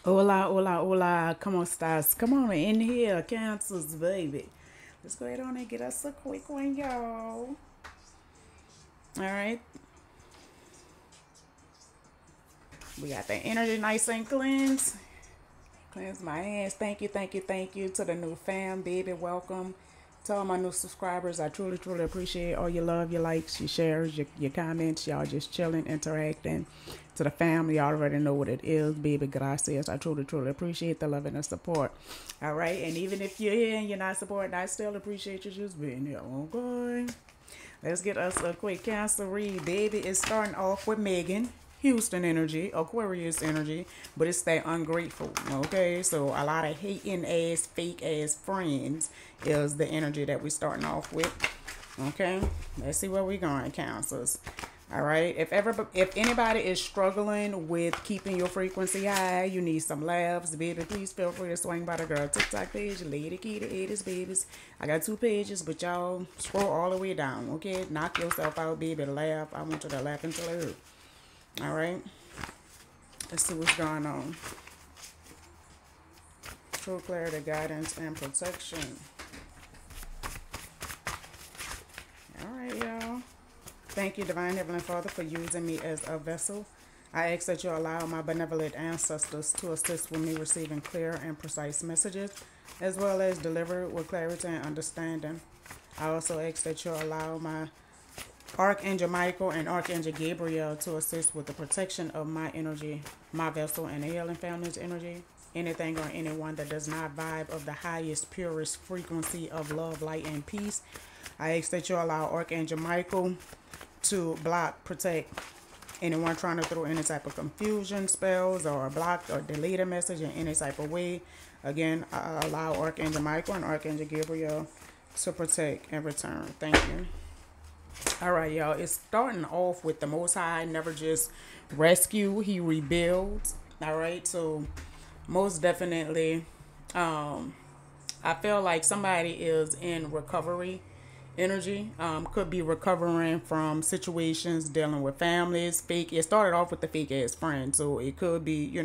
Hola, hola, hola. Come on, stars. Come on in here, cancers, baby. Let's go ahead on and get us a quick one, y'all. All right. We got the energy nice and cleanse. Cleanse my hands. Thank you, thank you, thank you to the new fam, baby. Welcome to all my new subscribers. I truly, truly appreciate all your love, your likes, your shares, your comments. Y'all just chilling, interacting. To the family, you already know what it is, baby. Gracias. I truly, truly appreciate the love and the support. All right. And even if you're here and you're not supporting, I still appreciate you just being here. Okay. Let's get us a quick Cancer read. Baby, it's starting off with Megan. Houston energy, Aquarius energy, but it's that ungrateful. Okay, so a lot of hating ass, fake ass friends is the energy that we're starting off with. Okay, let's see where we're going, Cancers. All right, if anybody is struggling with keeping your frequency high, you need some laughs, baby, please feel free to swing by the girl TikTok page, Lady Key to 80s babies. I got 2 pages, but y'all scroll all the way down, okay? Knock yourself out, baby, laugh. I want you to laugh until it hurts. All right, let's see what's going on. True clarity, guidance, and protection. All right, y'all. Thank you, Divine Heavenly Father, for using me as a vessel. I ask that you allow my benevolent ancestors to assist with me receiving clear and precise messages, as well as deliver it with clarity and understanding. I also ask that you allow my Archangel Michael and Archangel Gabriel to assist with the protection of my energy, my vessel, and the healing family's energy. Anything or anyone that does not vibe of the highest, purest frequency of love, light, and peace. I ask that you allow Archangel Michael to block, protect anyone trying to throw any type of confusion, spells, or block or delete a message in any type of way. Again, I allow Archangel Michael and Archangel Gabriel to protect and return. Thank you. All right, y'all. It's starting off with the Most High never just rescue; He rebuilds. All right, so most definitely, I feel like somebody is in recovery energy. Could be recovering from situations dealing with families. Fake. It started off with the fake ass friend, so it could be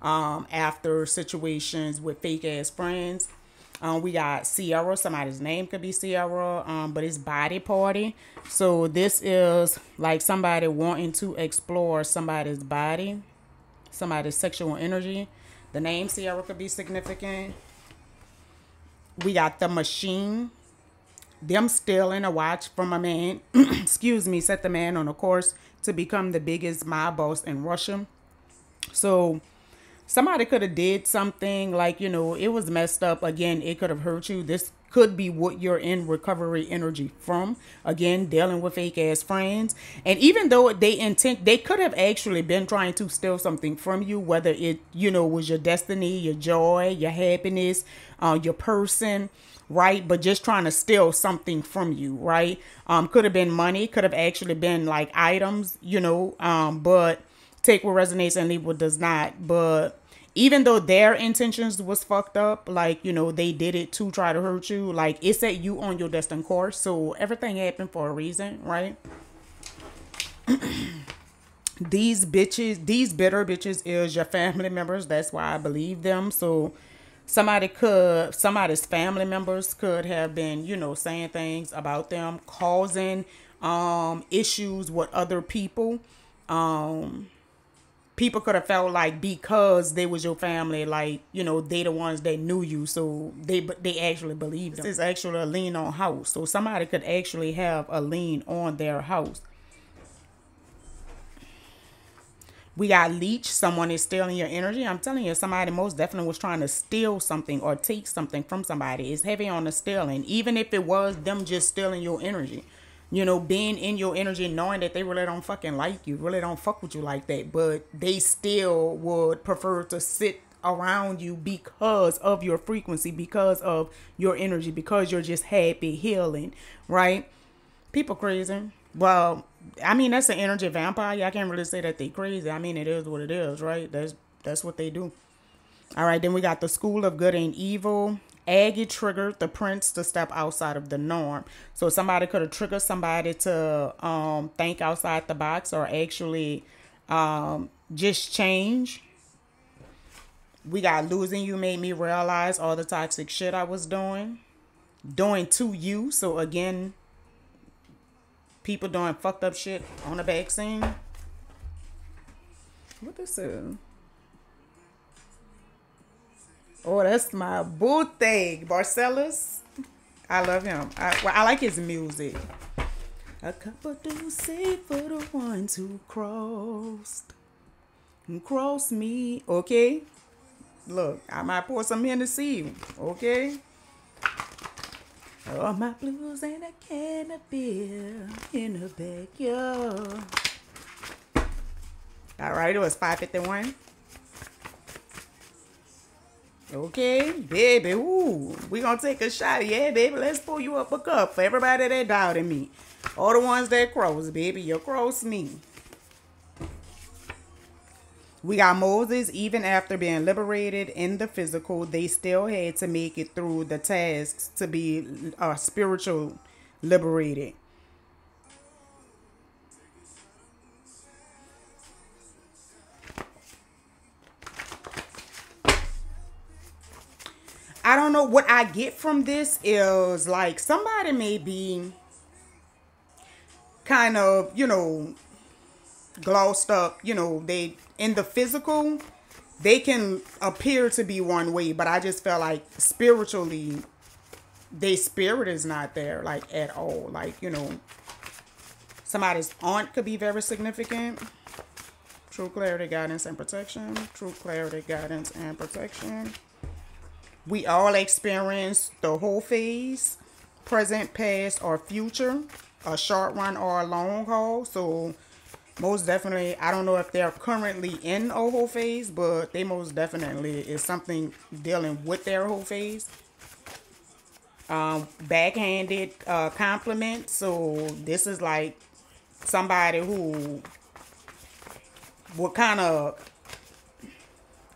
after situations with fake ass friends. We got Sierra. Somebody's name could be Sierra, but it's body party. So this is like somebody wanting to explore somebody's body, somebody's sexual energy. The name Sierra could be significant. We got the machine. Them stealing a watch from a man, excuse me, set the man on a course to become the biggest mob boss in Russia. So somebody could have did something like, it was messed up. Again, it could have hurt you. This could be what you're in recovery energy from. Again, dealing with fake ass friends. And even though they could have actually been trying to steal something from you, whether it, was your destiny, your joy, your happiness, your person, right? But just trying to steal something from you, right? Could have been money, could have actually been like items, but take what resonates and leave what does not. But even though their intentions was fucked up, like, they did it to try to hurt you, like, it set you on your destined course. So everything happened for a reason, right? These bitches, these bitter bitches is your family members. That's why I believe them. So somebody's family members could have been, saying things about them, causing issues with other people. People could have felt like because they was your family, like, they the ones that knew you, so they actually believed them. This is actually a lien on house, so somebody could actually have a lien on their house. We got leech. Someone is stealing your energy. I'm telling you, somebody most definitely was trying to steal something or take something from somebody. It's heavy on the stealing, even if it was them just stealing your energy. Being in your energy, knowing that they really don't fucking like you, really don't fuck with you like that, but they still would prefer to sit around you because of your frequency, because of your energy, because you're just happy, healing, right? People crazy. Well, I mean, that's an energy vampire. I can't really say that they crazy. I mean, it is what it is, right? That's what they do. All right, then we got the School of Good and Evil. Aggie triggered the prince to step outside of the norm. So somebody could have triggered somebody to think outside the box or actually just change. We got losing you made me realize all the toxic shit I was doing to you. So again, people doing fucked up shit on the back scene. What this is? Oh, that's my boo thing, Barcelos. I love him. I like his music. A couple do say for the ones who crossed me. Okay, look, I might pour some in to see you. Okay. All my blues and a can of beer in the backyard. All right, it was 5:51. Okay, baby, ooh, we gonna take a shot. Yeah, baby, let's pull you up a cup for everybody that doubted me. All the ones that cross, baby, you cross me. We got Moses, even after being liberated in the physical, they still had to make it through the tasks to be spiritual liberated. I don't know what I get from this is like somebody may be kind of, glossed up, they in the physical, they can appear to be one way, but I just felt like spiritually, their spirit is not there, like at all. Like, somebody's aunt could be very significant. True clarity, guidance, and protection. True clarity, guidance, and protection. We all experience the whole phase, present, past, or future, a short run or a long haul. So most definitely, I don't know if they're currently in a whole phase, but they most definitely is something dealing with their whole phase. Backhanded compliment. So this is like somebody who would kind of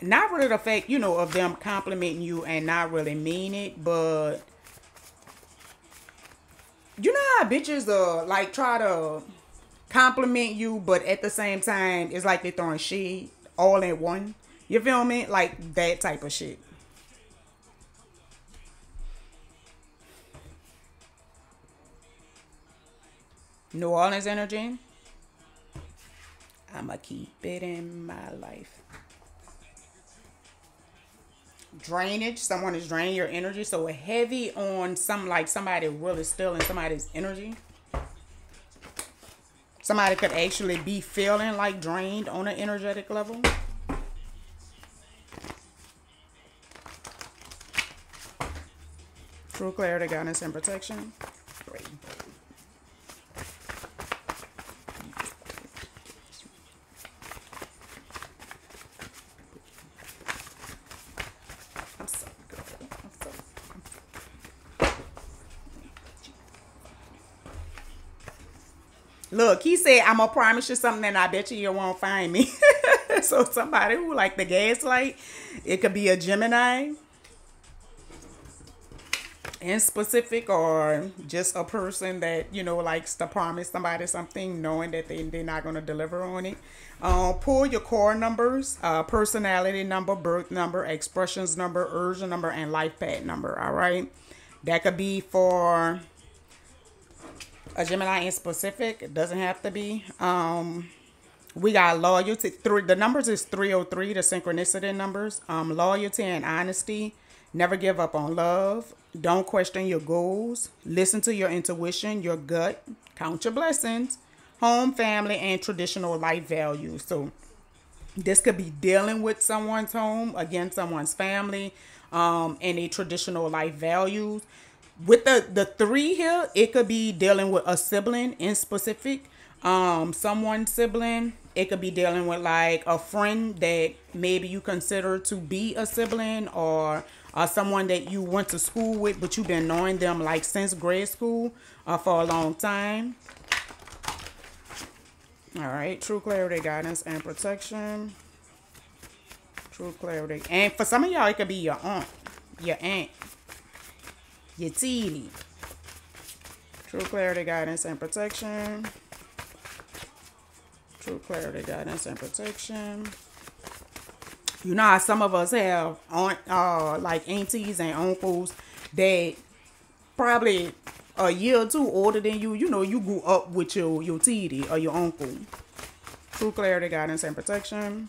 not really the fact, of them complimenting you and not really mean it, but you know how bitches like try to compliment you, but at the same time, it's like they're throwing shade all in one. You feel me? Like that type of shit. New Orleans energy. I'ma keep it in my life. Drainage. Someone is draining your energy. So heavy on like somebody really stealing somebody's energy. Somebody could actually be feeling like drained on an energetic level. True clarity, guidance, and protection. Great. Look, he said, I'm going to promise you something and I bet you won't find me. So somebody who like the gaslight, it could be a Gemini in specific, or just a person that, likes to promise somebody something knowing that they're not going to deliver on it. Pull your core numbers, personality number, birth number, expressions number, urge number, and life path number. All right. That could be for a Gemini in specific. It doesn't have to be. We got loyalty. The numbers is 303, the synchronicity numbers. Loyalty and honesty. Never give up on love. Don't question your goals. Listen to your intuition, your gut. Count your blessings. Home, family, and traditional life values. So this could be dealing with someone's home, again, someone's family, and a traditional life values. With the 3 here, it could be dealing with a sibling in specific. Someone's sibling. It could be dealing with like a friend that maybe you consider to be a sibling, or someone that you went to school with, but you've been knowing them like since grade school for a long time. All right. True clarity, guidance, and protection. True clarity. And for some of y'all, it could be your aunt, your titty. True clarity, guidance, and protection. True clarity, guidance, and protection. You know how some of us have aunt, like aunties and uncles that probably a year or two older than you. You know, you grew up with your titi or your uncle. True clarity, guidance, and protection.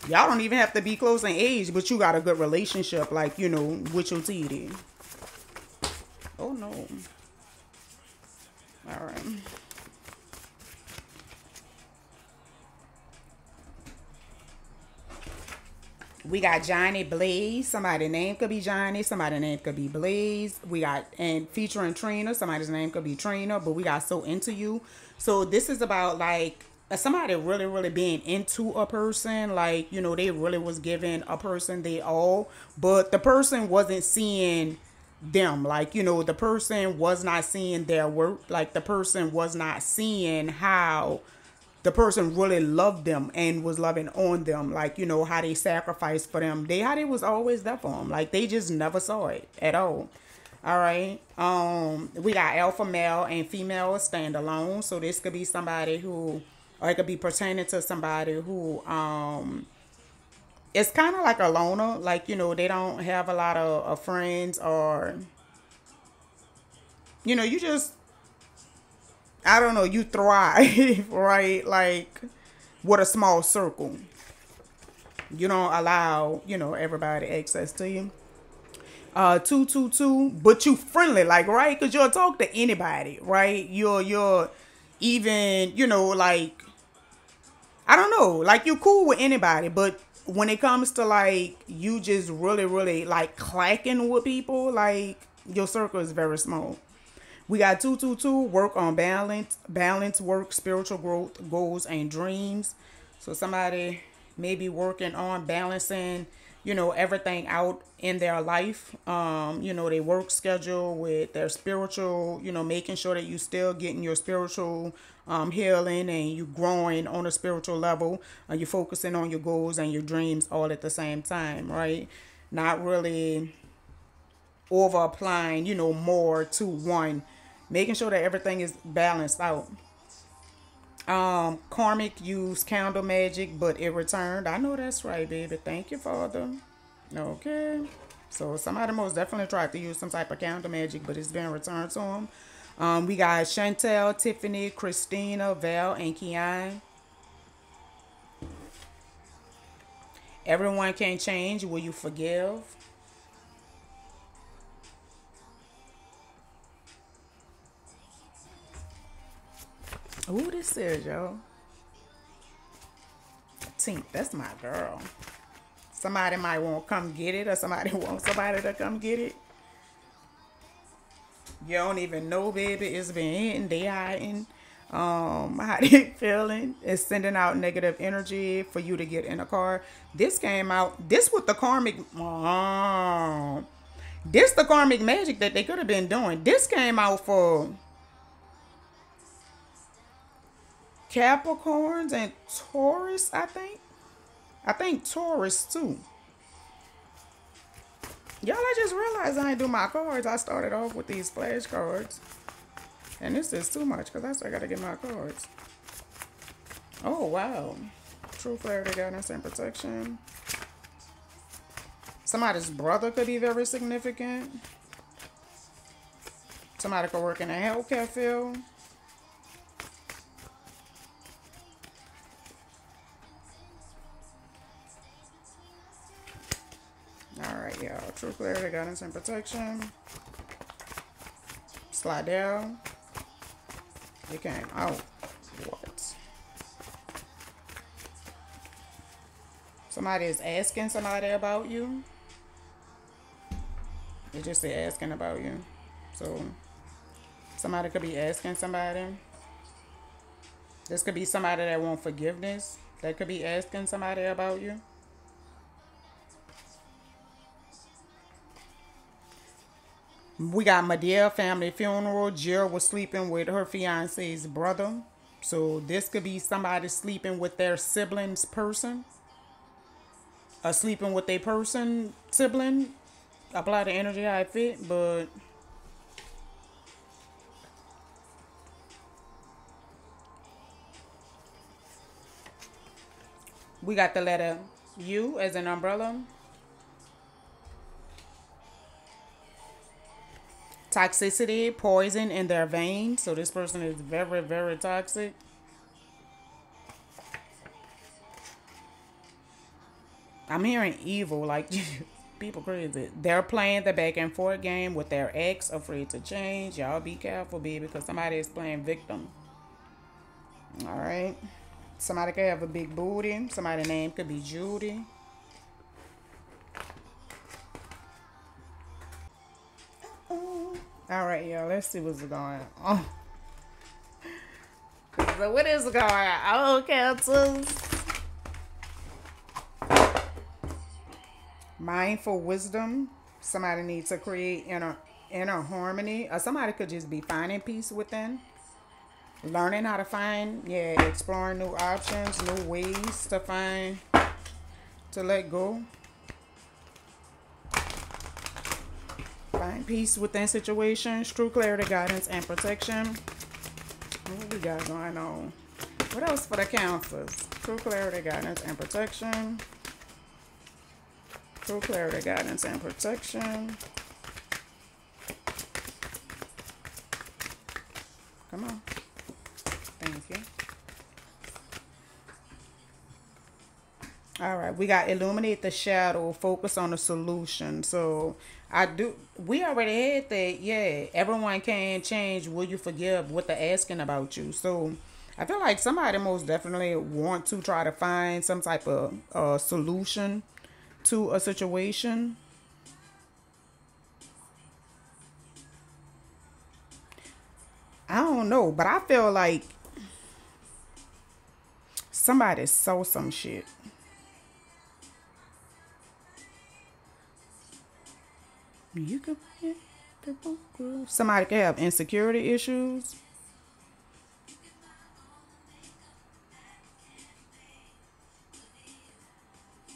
Y'all don't even have to be close in age, but you got a good relationship, like, you know, with your titi. Oh, no. All right. We got Johnny Blaze. Somebody's name could be Johnny. Somebody's name could be Blaze. We got, and featuring Trina. Somebody's name could be Trina, but we got so into you. So this is about like somebody really, really being into a person. Like, you know, they really was giving a person they all, but the person wasn't seeing them. Like, you know, the person was not seeing their work. Like, the person was not seeing how the person really loved them and was loving on them, like, you know, how they sacrificed for them, how they was always there for them, like they just never saw it at all. All right. We got alpha male and female standalone, so this could be somebody who, or it could be pertaining to somebody who it's kind of like a loner, like, you know, they don't have a lot of friends, or, you know, you just, I don't know, you thrive, right? Like, with a small circle. You don't allow, you know, everybody access to you. 222, but you friendly, like, right? Because you'll talk to anybody, right? You're even, you know, like, I don't know, like, you're cool with anybody, but when it comes to, like, you just really, really, like, clacking with people, like, your circle is very small. We got 222, work on balance, work, spiritual growth, goals, and dreams. So somebody may be working on balancing, you know, everything out in their life. You know, their work schedule with their spiritual, you know, making sure that you still getting your spiritual healing, and you growing on a spiritual level. You're focusing on your goals and your dreams all at the same time, right? Not really over applying, you know, more to one, making sure that everything is balanced out. Karmic used candle magic, but it returned. I know that's right, baby. Thank you, Father. Okay. So somebody most definitely tried to use some type of candle magic, but it's been returned to them. We got Chantel, Tiffany, Christina, Val, and Kian. Everyone can change. Will you forgive? Who this is, yo? Tink, that's my girl. Somebody might want to come get it, or somebody wants somebody to come get it. You don't even know, baby. It's been hitting, they hiding. How they feeling? It's sending out negative energy for you to get in a car. This came out. This with the karmic. This the karmic magic that they could have been doing. This came out for Capricorns and Taurus, I think. I think Taurus too. Y'all, I just realized I didn't do my cards. I started off with these flashcards. And this is too much because I still got to get my cards. Oh, wow. True clarity, guidance, and protection. Somebody's brother could be very significant. Somebody could work in a healthcare field. Alright, y'all. True clarity, guidance, and protection. Slide down. It came out. What? Somebody is asking somebody about you. It just said asking about you. So, somebody could be asking somebody. This could be somebody that wants forgiveness. That could be asking somebody about you. We got Medea family funeral. Jill was sleeping with her fiance's brother. So this could be somebody sleeping with their sibling's person. Or sleeping with their person, sibling. Apply the energy how it fit, but We got the letter U as an umbrella. Toxicity, poison in their veins. So this person is very, very toxic. I'm hearing evil, like people crazy. They're playing the back and forth game with their ex, afraid to change. Y'all be careful, baby, because somebody is playing victim. All right. Somebody could have a big booty. Somebody's name could be Judy. All right, y'all. Let's see what's going on. So what is going on, Cancers? Mindful wisdom. Somebody needs to create inner harmony. Or somebody could just be finding peace within. Learning how to find, exploring new options, new ways to find, to let go. Find peace within situations, true clarity, guidance, and protection. What we got going on? What else for the counselors? True clarity, guidance, and protection. True clarity, guidance, and protection. Come on. Thank you. All right, we got illuminate the shadow, focus on the solution. So we already had that. Yeah, everyone can change. Will you forgive? What they're asking about you. So I feel like somebody most definitely want to try to find some type of solution to a situation. I don't know, but I feel like somebody saw some shit. You could, somebody could have insecurity issues.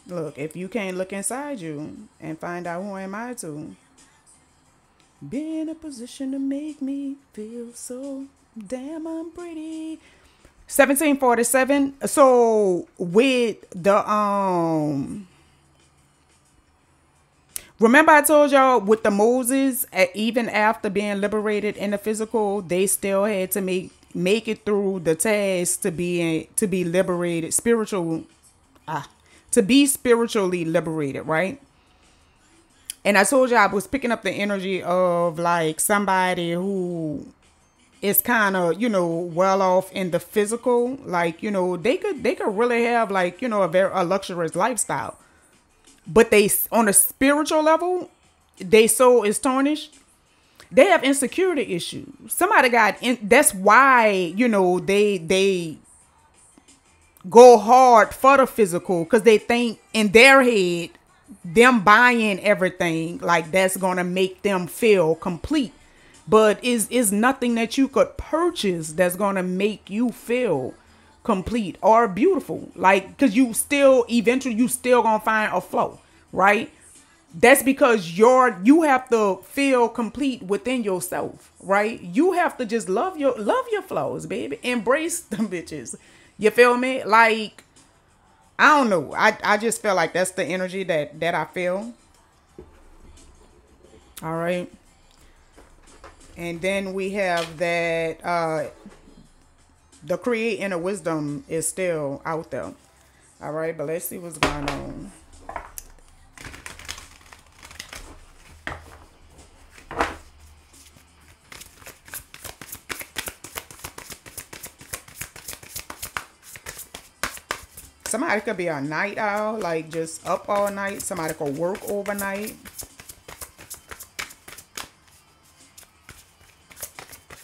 Look, if you can't look inside you and find out who am I to be in a position to make me feel so damn unpretty. 1747. So with the remember I told y'all with the Moses, even after being liberated in the physical, they still had to make it through the test to be liberated, to be spiritually liberated, right? And I told you I was picking up the energy of like somebody who is kind of, well off in the physical. Like, they could really have like, a luxurious lifestyle. But they, on a spiritual level, their soul is tarnished. They have insecurity issues. Somebody that's why, they go hard for the physical, because they think in their head, them buying everything, like that's going to make them feel complete. But is nothing that you could purchase that's going to make you feel complete or beautiful. Like, because you still going to find a flaw, right? That's because you have to feel complete within yourself, right? You have to just love your flaws, baby. Embrace them bitches. You feel me? Like, I don't know. I just feel like that's the energy that I feel. All right. And then we have that the create inner wisdom is still out there. All right, but let's see what's going on. Somebody could be a night owl, like just up all night. Somebody could work overnight.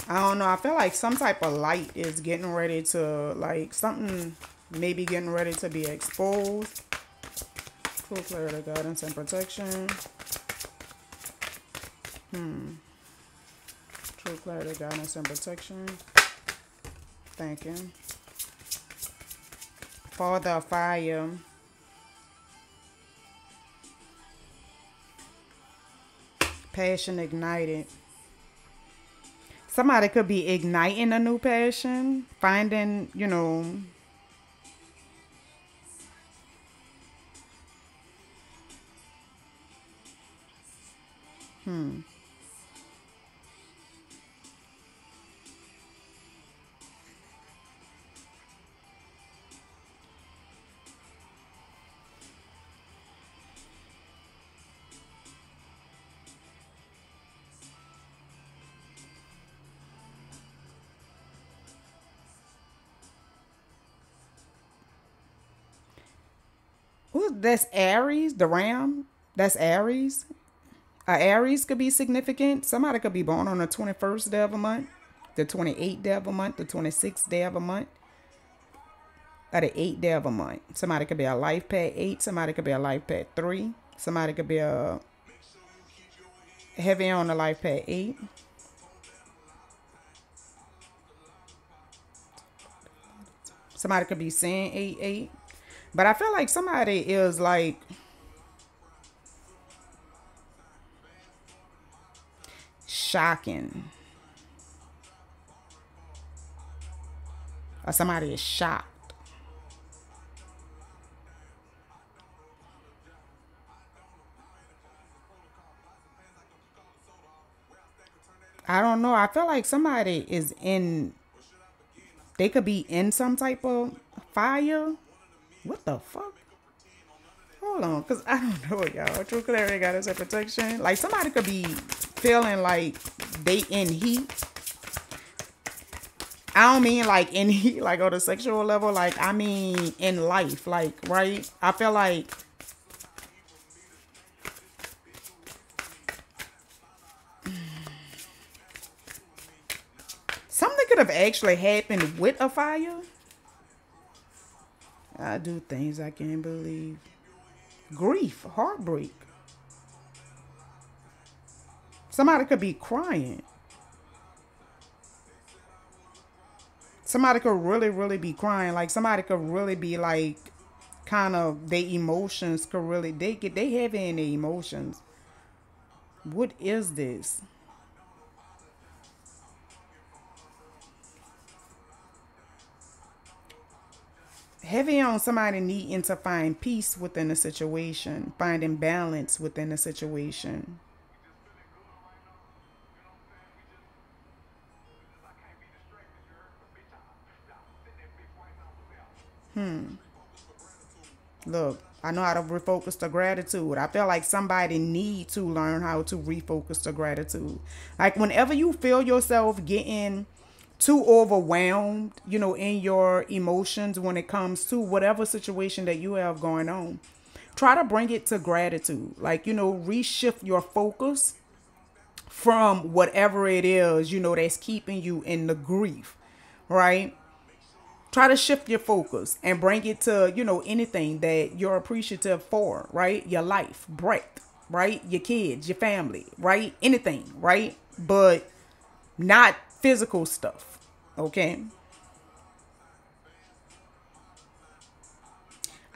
I don't know. I feel like some type of light is getting ready to, like, something maybe getting ready to be exposed. Full clarity, guidance, and protection. True clarity, guidance, and protection. Thank you. Father of fire. Passion ignited. Somebody could be igniting a new passion, finding, Ooh, that's Aries, the ram. That's Aries. Aries could be significant. Somebody could be born on the 21st day of a month, the 28th day of a month, the 26th day of a month, or the 8th day of a month. Somebody could be a life path 8. Somebody could be a life path 3. Somebody could be a heavy on the life path 8. Somebody could be saying 8. But I feel like somebody is like shocking. Or somebody is shocked. I don't know. I feel like somebody is in, they could be in some type of fire. What the fuck? Hold on, because I don't know, y'all. True clarity, guidance, and protection. Like, somebody could be feeling like they in heat. I don't mean like in heat, like on a sexual level. Like, I mean in life. Like, right? I feel like something could have actually happened with a fire. I do things I can't believe. Grief, heartbreak. Somebody could be crying. Somebody could really be crying. Like, somebody could really be like, kind of, their emotions could really, they heavy in their emotions. What is this? Heavy on somebody needing to find peace within the situation, finding balance within the situation. Look, I know how to refocus to gratitude. I feel like somebody need to learn how to refocus to gratitude. Like, whenever you feel yourself getting too overwhelmed, you know, in your emotions when it comes to whatever situation that you have going on, try to bring it to gratitude. Like, you know, reshift your focus from whatever it is, you know, that's keeping you in the grief, right? Try to shift your focus and bring it to, you know, anything that you're appreciative for, right? Your life, breath, right? Your kids, your family, right? Anything, right? But not physical stuff, okay?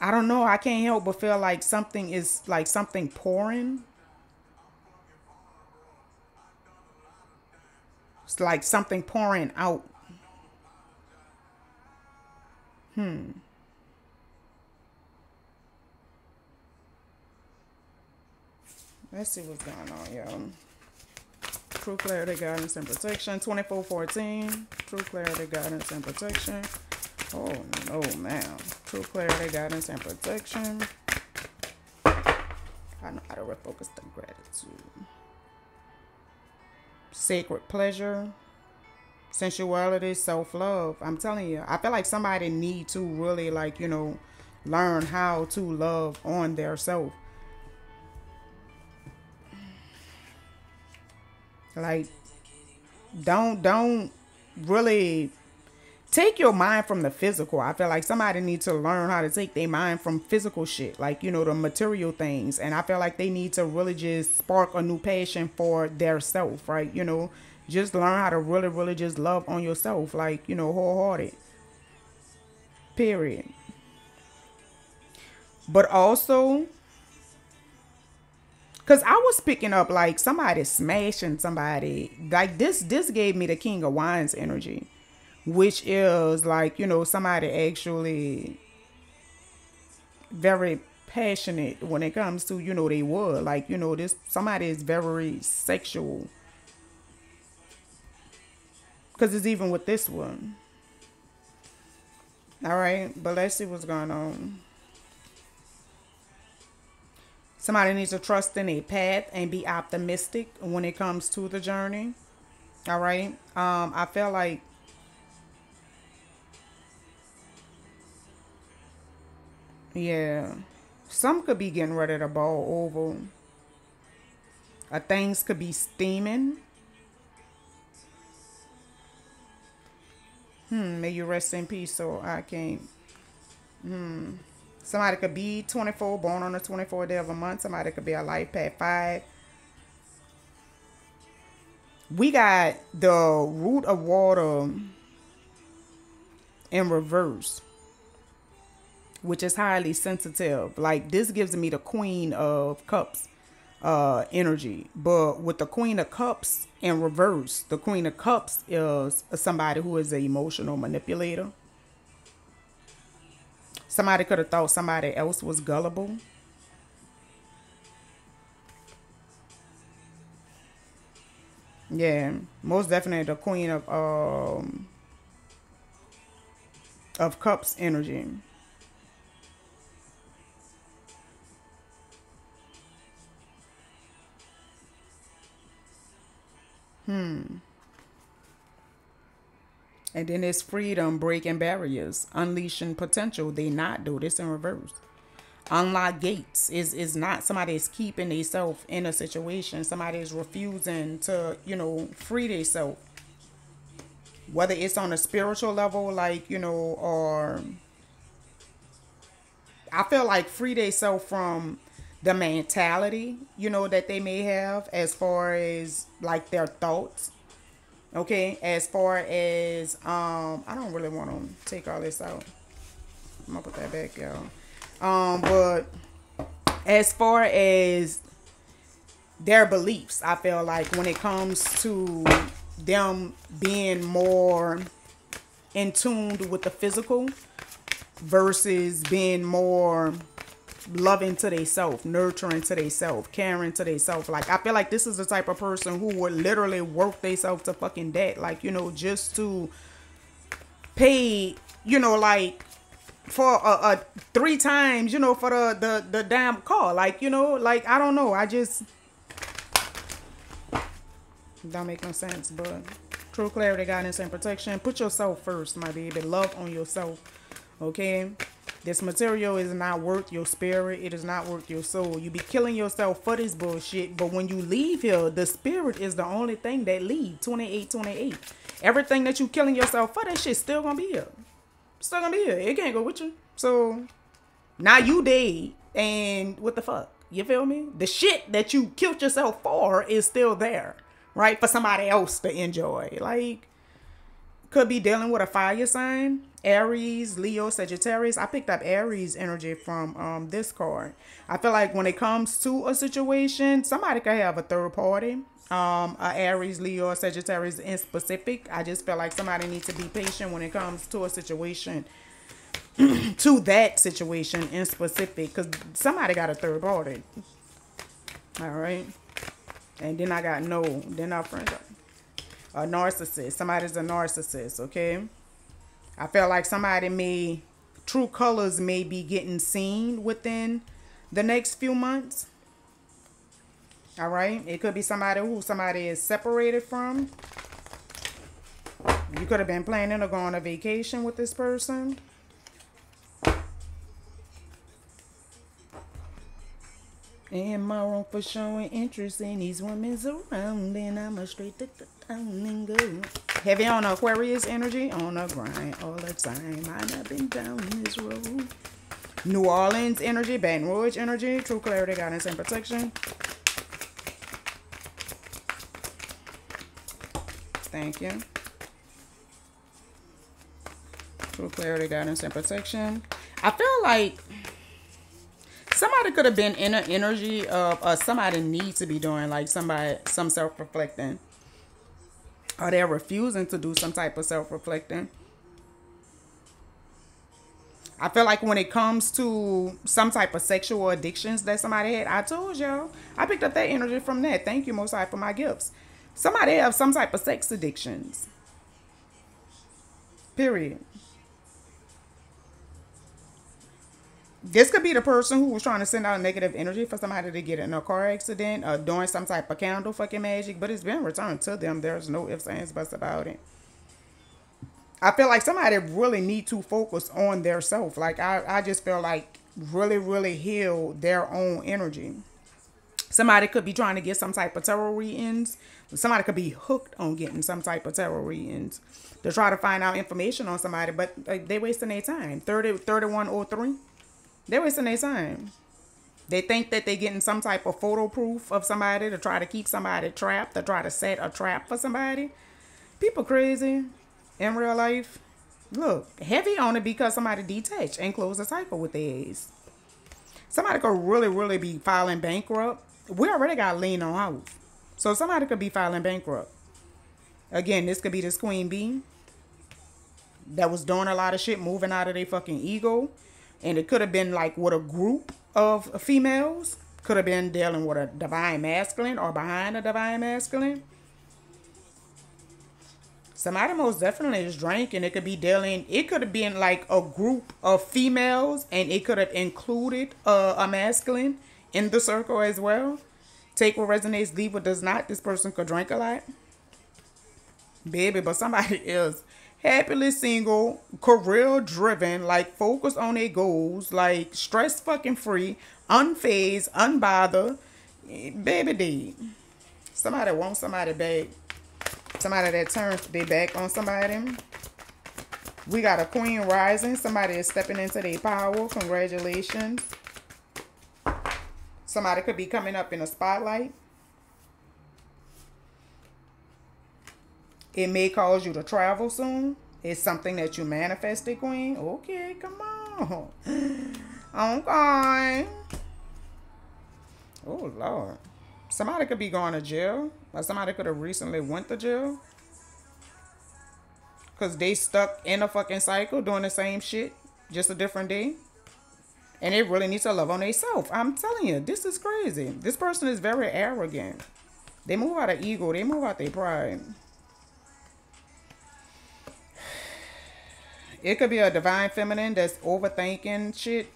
I don't know. I can't help but feel like something is like something pouring. It's like something pouring out. Let's see what's going on, y'all. True clarity, guidance, and protection. 2414. True clarity, guidance, and protection. Oh, no, man. True clarity, guidance, and protection. I know how to refocus the gratitude. Sacred pleasure. Sensuality, self-love. I'm telling you, I feel like somebody need to really, like, you know, learn how to love on their self. Like, don't really take your mind from the physical. I feel like somebody needs to learn how to take their mind from physical shit, like, you know, the material things. And I feel like they need to really just spark a new passion for their self, right? You know, just learn how to really just love on yourself, like, you know, wholehearted. Period. But also, because I was picking up like somebody smashing somebody. Like, this gave me the King of Wands energy, which is like, you know, somebody actually very passionate when it comes to, you know, they were like, you know, this somebody is very sexual. Because it's even with this one. All right, but let's see what's going on. Somebody needs to trust in a path and be optimistic when it comes to the journey. All right. I feel like yeah, some could be getting ready to ball over. Things could be steaming. May you rest in peace. So I can't. Somebody could be 24, born on the 24th day of a month. Somebody could be a life path 5. We got the root of water in reverse, which is highly sensitive. Like this gives me the Queen of Cups energy. But with the Queen of Cups in reverse, the Queen of Cups is somebody who is an emotional manipulator. Somebody could have thought somebody else was gullible. Yeah, most definitely the Queen of Cups energy. And then there's freedom, breaking barriers, unleashing potential. They not do this in reverse. Unlock gates is not somebody is keeping themselves in a situation. Somebody is refusing to, you know, free themselves. Whether it's on a spiritual level, like, you know, or I feel like free themselves from the mentality, you know, that they may have as far as like their thoughts. Okay, as far as I don't really want to take all this out. I'm gonna put that back, y'all. But as far as their beliefs, I feel like when it comes to them being more in tune with the physical versus being more loving to themselves, nurturing to themselves, caring to themselves. Like, I feel like this is the type of person who would literally work themselves to fucking death. Like, you know, just to pay, you know, like for 3 times, you know, for the damn car. Like, you know, like, I don't know. I just don't make no sense. But true clarity, guidance, and protection. Put yourself first, my baby. Love on yourself. Okay? This material is not worth your spirit. It is not worth your soul. You be killing yourself for this bullshit. But when you leave here, the spirit is the only thing that leaves. 28. Everything that you killing yourself for, that shit still gonna be here. Still gonna be here. It can't go with you. So now you dead. And what the fuck? You feel me? The shit that you killed yourself for is still there. Right? For somebody else to enjoy. Like, could be dealing with a fire sign. Aries, Leo, Sagittarius. I picked up Aries energy from this card. I feel like when it comes to a situation, somebody could have a third party. A Aries, Leo, Sagittarius in specific. I just feel like somebody needs to be patient when it comes to a situation. To that situation in specific. Because somebody got a third party. Alright. And then I got Then our friends are a narcissist. Somebody's a narcissist, okay? I feel like true colors may be getting seen within the next few months. All right. It could be somebody who somebody is separated from. You could have been planning to go on a vacation with this person. Am I wrong for showing interest in these women's around? And I'm a straight to down and go. Heavy on Aquarius energy, on a grind all the time. I've been down this road. New Orleans energy, Baton Rouge energy, true clarity, guidance, and protection. Thank you. True clarity, guidance, and protection. I feel like somebody could have been in an energy of somebody needs to be doing like some self-reflecting. Or they're refusing to do some type of self-reflecting. I feel like when it comes to some type of sexual addictions that somebody had, I told y'all, I picked up that energy from that. Thank you, Most High, for my gifts. Somebody have some type of sex addictions. Period. This could be the person who was trying to send out negative energy for somebody to get in a car accident or doing some type of candle fucking magic, but it's been returned to them. There's no ifs, ands, buts about it. I feel like somebody really need to focus on their self. Like, I just feel like really, really heal their own energy. Somebody could be trying to get some type of tarot readings. Somebody could be hooked on getting some type of tarot readings to try to find out information on somebody, but they wasting their time. 3103. They're wasting their time. They think that they're getting some type of photo proof of somebody to try to keep somebody trapped, to try to set a trap for somebody. People crazy in real life. Look, heavy on it because somebody detached and closed the cycle with their ass. Somebody could really, really be filing bankrupt. We already got lien on house. So somebody could be filing bankrupt. Again, this could be this queen bee that was doing a lot of shit, moving out of their fucking ego. And it could have been like with a group of females. Could have been dealing with a divine masculine or behind a divine masculine. Somebody most definitely is drinking. It could be dealing. It could have been like a group of females. And it could have included a masculine in the circle as well. Take what resonates, leave what does not. This person could drink a lot. Baby, but somebody is happily single, career driven, like focused on their goals, like stress fucking free, unfazed, unbothered. Baby D. Somebody wants somebody back. Somebody that turns their back on somebody. We got a queen rising. Somebody is stepping into their power. Congratulations. Somebody could be coming up in a spotlight. It may cause you to travel soon. It's something that you manifested, queen. Okay, come on. Okay. Oh, Lord. Somebody could be going to jail. Or somebody could have recently went to jail. Because they stuck in a fucking cycle doing the same shit. Just a different day. And they really need to love on themselves. I'm telling you, this is crazy. This person is very arrogant. They move out of ego. They move out their pride. It could be a divine feminine that's overthinking shit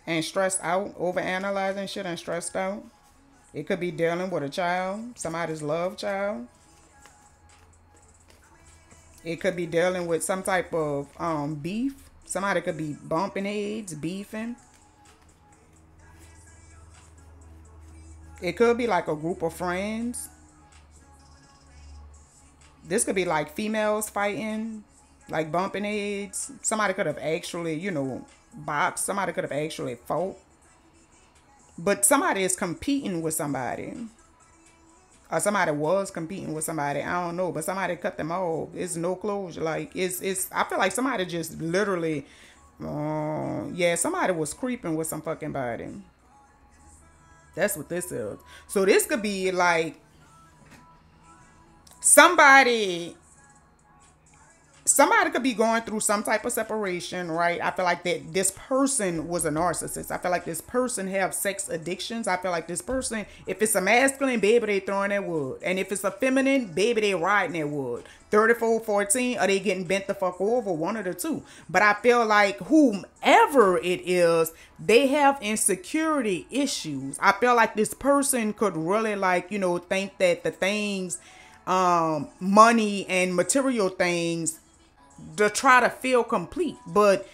and stressed out, overanalyzing shit and stressed out. It could be dealing with a child, somebody's love child. It could be dealing with some type of beef. Somebody could be bumping heads, beefing. It could be like a group of friends. This could be like females fighting. Like bumping heads. Somebody could have actually, you know, boxed. Somebody could have actually fought. But somebody is competing with somebody. Or somebody was competing with somebody. I don't know. But somebody cut them off. It's no closure. Like, it's I feel like somebody just literally, yeah, somebody was creeping with some fucking body. That's what this is. So this could be like somebody could be going through some type of separation, right? I feel like that this person was a narcissist. I feel like this person have sex addictions. I feel like this person, if it's a masculine, baby, they throwing that wood. And if it's a feminine, baby, they riding that wood. 34-14, are they getting bent the fuck over? One of the two. But I feel like whomever it is, they have insecurity issues. I feel like this person could really, like, you know, think that the things, money and material things, to try to feel complete. But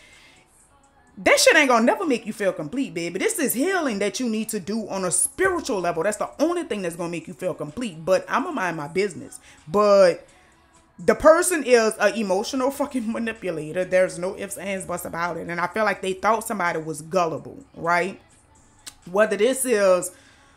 that shit ain't gonna never make you feel complete, baby. This is healing that you need to do on a spiritual level. That's the only thing that's gonna make you feel complete. But I'm gonna mind my business. But the person is an emotional fucking manipulator. There's no ifs, ands, buts about it. And I feel like they thought somebody was gullible, right? Whether this is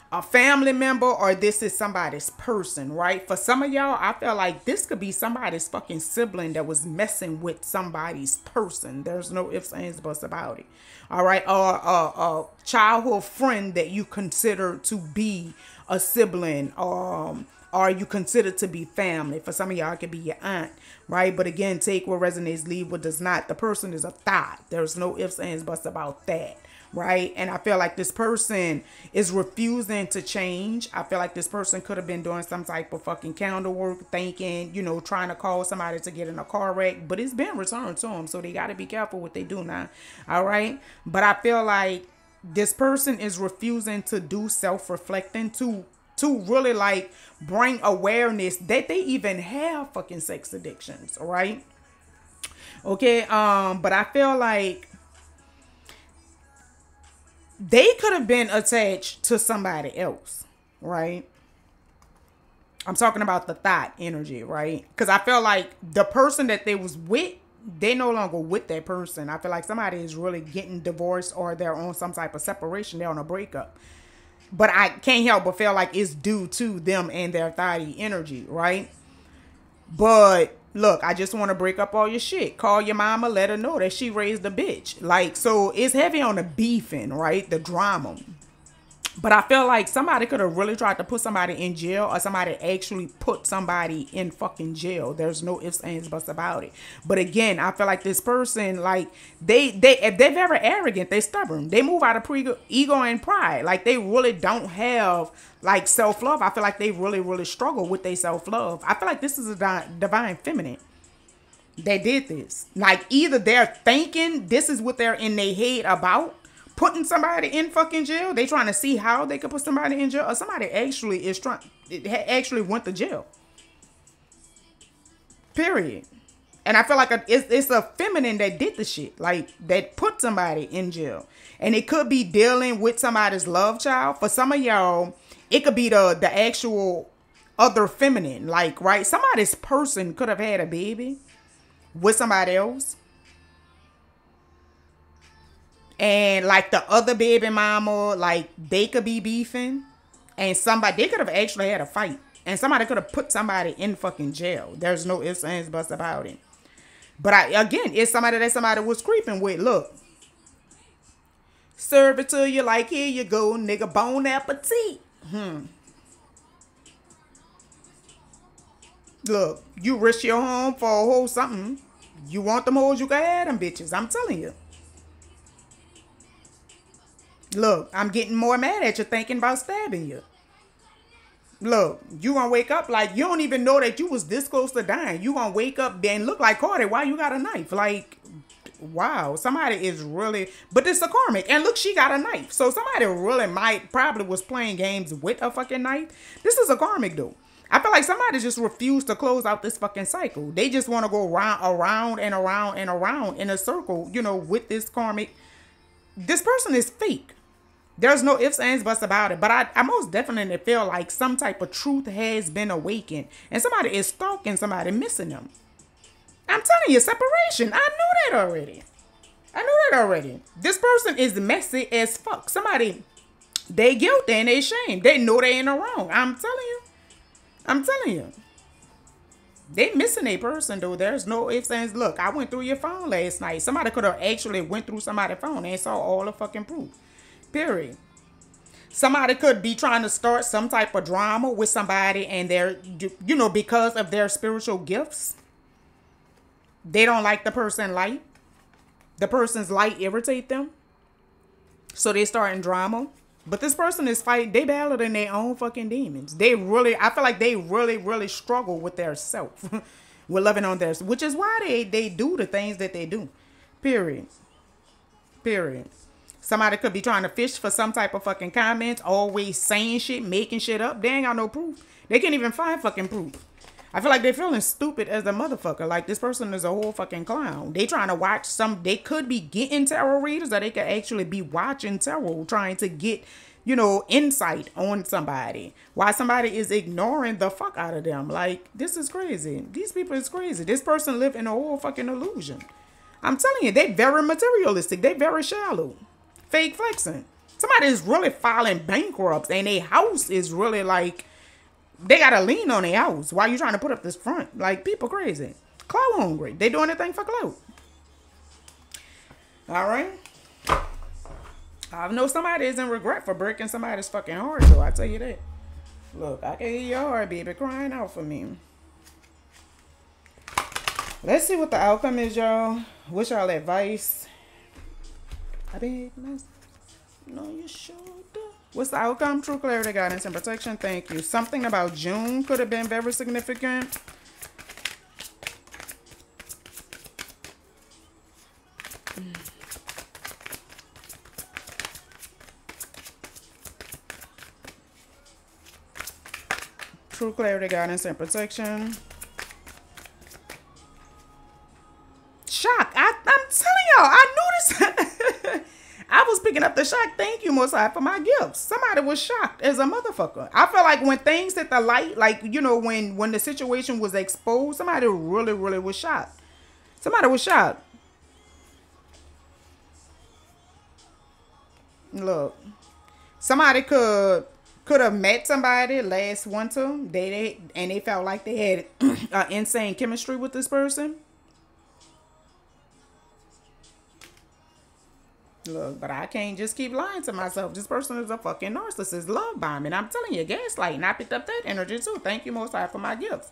a family member or this is somebody's person, right? For some of y'all, I feel like this could be somebody's fucking sibling that was messing with somebody's person. There's no ifs, ands, buts about it. All right. Or a childhood friend that you consider to be a sibling, or you consider to be family. For some of y'all, it could be your aunt, right? But again, take what resonates, leave what does not. The person is a thought. There's no ifs, ands, buts about that, right? And I feel like this person is refusing to change. I feel like this person could have been doing some type of fucking calendar work, thinking, you know, trying to call somebody to get in a car wreck, but it's been returned to them, so they got to be careful what they do now, all right? But I feel like this person is refusing to do self-reflecting, to really like bring awareness that they even have fucking sex addictions, all right? Okay, but I feel like they could have been attached to somebody else, right? I'm talking about the thought energy, right? Because I feel like the person that they was with, they no longer with that person. I feel like somebody is really getting divorced, or they're on some type of separation. They're on a breakup. But I can't help but feel like it's due to them and their thotty energy, right? But look, I just want to break up all your shit. Call your mama, let her know that she raised a bitch. Like, so it's heavy on the beefing, right? The drama. But I feel like somebody could have really tried to put somebody in jail, or somebody actually put somebody in fucking jail. There's no ifs, ands, buts about it. But again, I feel like this person, like, if they're very arrogant, they stubborn. They move out of ego and pride. Like, they really don't have, like, self-love. I feel like they really, really struggle with their self-love. I feel like this is a divine feminine that did this. Like, either they're thinking this is what they're in their head about, putting somebody in fucking jail. They trying to see how they could put somebody in jail, or somebody actually went to jail. Period. And I feel like it's a feminine that did the shit, like, that put somebody in jail. And it could be dealing with somebody's love child. For some of y'all, it could be the actual other feminine, like, right? Somebody's person could have had a baby with somebody else. And like the other baby mama, like, they could be beefing, and they could have actually had a fight, and somebody could have put somebody in fucking jail. There's no ifs, ands, buts about it. But again, it's somebody that somebody was creeping with. Look, serve it to you like, here you go, nigga, bon appetit. Look, you risk your home for a whole something. You want them hoes, you can have them bitches. I'm telling you. Look, I'm getting more mad at you thinking about stabbing you. Look, you gonna wake up like you don't even know that you was this close to dying. You gonna wake up and look like Cardi. Why you got a knife? Like, wow, somebody is really, but it's a karmic. And look, she got a knife. So somebody really probably was playing games with a fucking knife. This is a karmic though. I feel like somebody just refused to close out this fucking cycle. They just want to go around and around and around in a circle, you know, with this karmic. This person is fake. There's no ifs, ands, buts about it. But I most definitely feel like some type of truth has been awakened. And somebody is stalking somebody, missing them. I'm telling you, separation. I knew that already. This person is messy as fuck. Somebody, they guilty and they shame. They know they in the wrong. I'm telling you. They missing a person, though. There's no ifs, ands. Look, I went through your phone last night. Somebody could have actually went through somebody's phone and saw all the fucking proof. Period. Somebody could be trying to start some type of drama with somebody, and they're, you know, because of their spiritual gifts, they don't like the person's light. The person's light irritate them. So they start in drama. But this person is fighting. They battling their own fucking demons. I feel like they really, really struggle with their self. With loving on theirs. Which is why they do the things that they do. Period. Somebody could be trying to fish for some type of fucking comments, always saying shit, making shit up. They ain't got no proof. They can't even find fucking proof. I feel like they're feeling stupid as a motherfucker. Like, this person is a whole fucking clown. They trying to watch they could be getting tarot readers, or they could actually be watching tarot, trying to get, you know, insight on somebody. Why somebody is ignoring the fuck out of them. Like, this is crazy. These people is crazy. This person live in a whole fucking illusion. I'm telling you, they very materialistic. They very shallow. Fake flexing. Somebody is really filing bankrupt, and their house is really like, they got a lien on their house. Why you trying to put up this front? Like, people crazy. Clout hungry. They doing anything for clout. All right. I know somebody is in regret for breaking somebody's fucking heart, though. I tell you that. Look, I can hear your heart, baby, crying out for me. Let's see what the outcome is, y'all. What's y'all advice? I beg no, you shoulder. What's the outcome? True clarity, guidance, and protection. Thank you. Something about June could have been very significant. True clarity, guidance, and protection. Shock. I'm telling y'all, I knew this. I was picking up the shock. Thank you, Most High, for my gifts. Somebody was shocked as a motherfucker. I felt like when things hit the light, like, you know, when the situation was exposed, somebody really, really was shocked. Somebody was shocked. Look, somebody could have met somebody last winter. And they felt like they had insane chemistry with this person. Look, but I can't just keep lying to myself. This person is a fucking narcissist, love bombing. I'm telling you, gaslighting. I picked up that energy too. Thank you, Most High, for my gifts.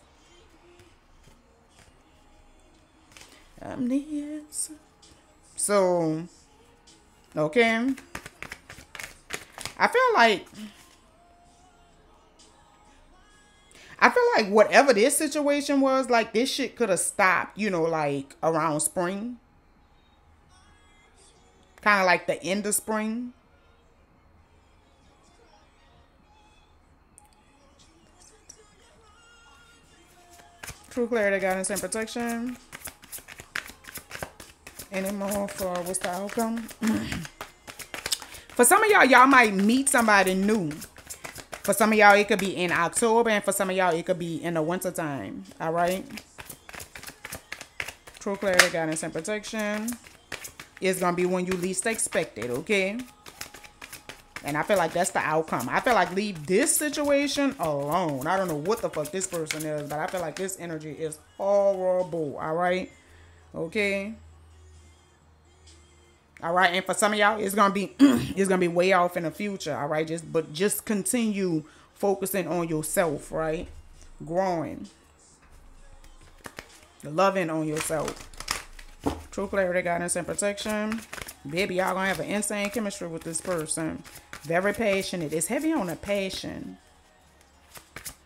I'm the answer. So, okay. I feel like whatever this situation was, like, this shit could have stopped, you know, like around spring. Kind of like the end of spring. True clarity, guidance, and protection. Any more for what's the outcome? For some of y'all, y'all might meet somebody new. For some of y'all, it could be in October. And for some of y'all, it could be in the winter time. All right? True clarity, guidance, and protection. It's going to be when you least expect it, okay? And I feel like that's the outcome. I feel like leave this situation alone. I don't know what the fuck this person is, but I feel like this energy is horrible, all right? Okay? All right, and for some of y'all, it's going to be it's going to be way off in the future, all right? Just continue focusing on yourself, right? Growing. Loving on yourself. True clarity, guidance, and protection. Baby, y'all gonna have an insane chemistry with this person. Very passionate. It's heavy on the passion.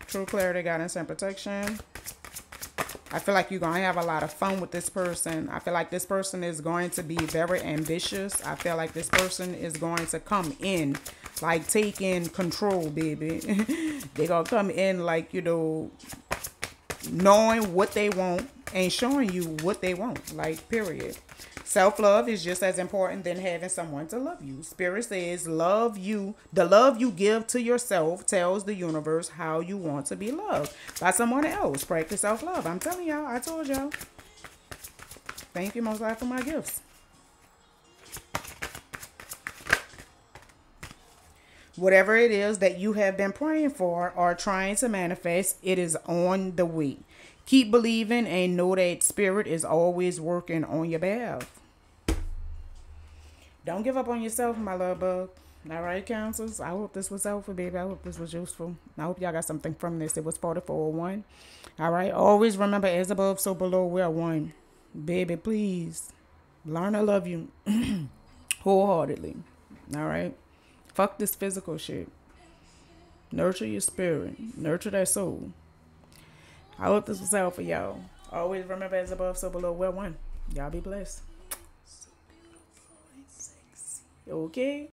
True clarity, guidance, and protection. I feel like you're gonna have a lot of fun with this person. I feel like this person is going to be very ambitious. I feel like this person is going to come in like taking control, baby. They're gonna come in like, you know, knowing what they want and showing you what they want, like, period. Self-love is just as important than having someone to love you. Spirit says love you. The love you give to yourself tells the universe how you want to be loved by someone else. Practice self-love. I'm telling y'all, I told y'all. Thank you, Most High, for my gifts. Whatever it is that you have been praying for or trying to manifest, it is on the way. Keep believing and know that Spirit is always working on your behalf. Don't give up on yourself, my love bug. All right, counselors. I hope this was helpful, baby. I hope this was useful. I hope y'all got something from this. It was 4401. All right. Always remember, as above, so below, we're one. Baby, please learn to love you wholeheartedly. All right. Fuck this physical shit. Nurture your spirit. Nurture that soul. I hope this was helpful, y'all. Always remember, as above, so below, we're one. Y'all be blessed. Okay?